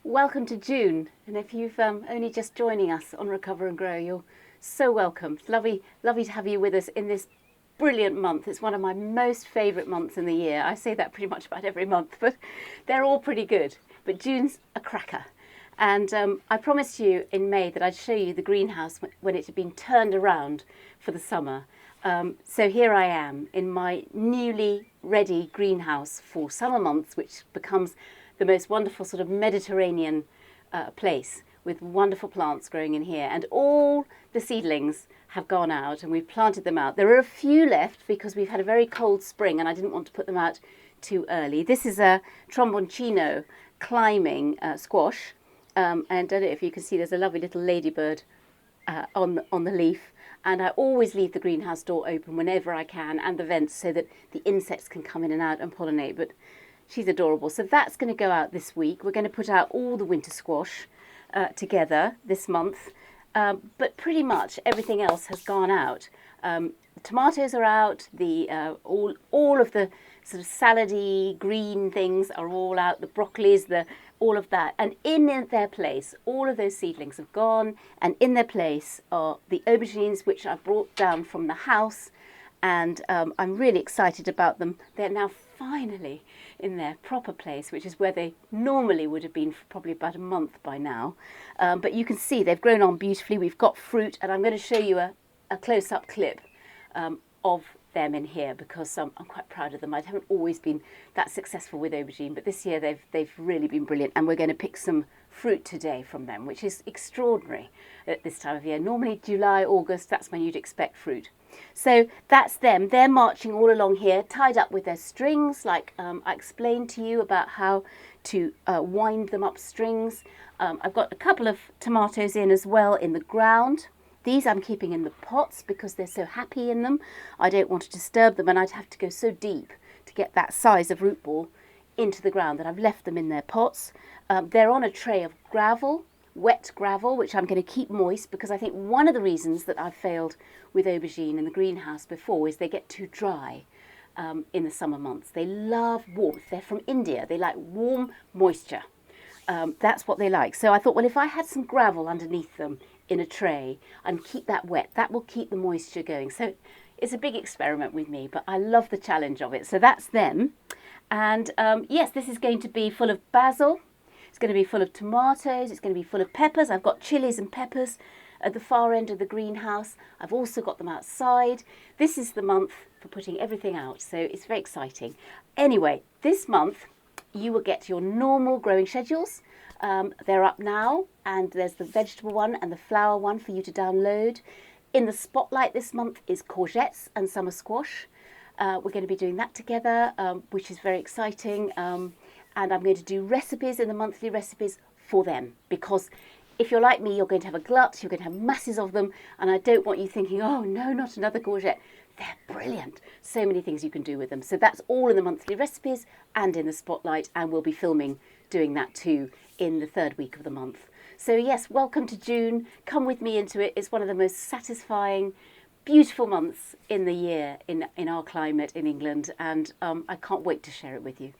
Welcome to June, and if you've only just joining us on Recover and Grow, you're so welcome. It's lovely to have you with us in this brilliant month. It's one of my most favourite months in the year. I say that pretty much about every month, but they're all pretty good. But June's a cracker. And I promised you in May that I'd show you the greenhouse when it had been turned around for the summer. So here I am in my newly ready greenhouse for summer months, which becomes the most wonderful sort of Mediterranean place with wonderful plants growing in here. And all the seedlings have gone out and we've planted them out. There are a few left because we've had a very cold spring and I didn't want to put them out too early. This is a tromboncino climbing squash. And I don't know if you can see, there's a lovely little ladybird on the leaf. And I always leave the greenhouse door open whenever I can, and the vents, so that the insects can come in and out and pollinate. But she's adorable. So that's going to go out this week. We're going to put out all the winter squash together this month. But pretty much everything else has gone out. The tomatoes are out. All of the sort of salady green things are all out. The broccolis, all of that. And in their place, all of those seedlings have gone. And in their place are the aubergines, which I brought down from the house. And I'm really excited about them. They're now finally in their proper place, which is where they normally would have been for probably about a month by now. But you can see they've grown on beautifully. We've got fruit, and I'm going to show you a close-up clip of them in here because I'm quite proud of them. I haven't always been that successful with aubergine, but this year they've really been brilliant, and we're going to pick some fruit today from them, which is extraordinary at this time of year. Normally July, August, that's when you'd expect fruit. So that's them. They're marching all along here, tied up with their strings, like I explained to you about how to wind them up strings. I've got a couple of tomatoes in as well in the ground. These I'm keeping in the pots because they're so happy in them. I don't want to disturb them, and I'd have to go so deep to get that size of root ball into the ground that I've left them in their pots. They're on a tray of gravel, wet gravel, which I'm going to keep moist because I think one of the reasons that I've failed with aubergine in the greenhouse before is they get too dry in the summer months. They love warmth. They're from India. They like warm moisture. That's what they like. So I thought, well, if I had some gravel underneath them in a tray and keep that wet, that will keep the moisture going. So it's a big experiment with me, but I love the challenge of it. So that's them. And yes, this is going to be full of basil. It's going to be full of tomatoes. It's going to be full of peppers. I've got chillies and peppers at the far end of the greenhouse. I've also got them outside. This is the month for putting everything out, so it's very exciting. Anyway, this month you will get your normal growing schedules. They're up now, and there's the vegetable one and the flower one for you to download. In the spotlight this month is courgettes and summer squash. We're going to be doing that together, which is very exciting. And I'm going to do recipes in the monthly recipes for them, because if you're like me, you're going to have a glut, you're going to have masses of them, and I don't want you thinking, oh no, not another courgette. They're brilliant. So many things you can do with them. So that's all in the monthly recipes and in the spotlight, and we'll be filming doing that too in the third week of the month. So yes, welcome to June. Come with me into it. It's one of the most satisfying, beautiful months in the year in our climate in England, and I can't wait to share it with you.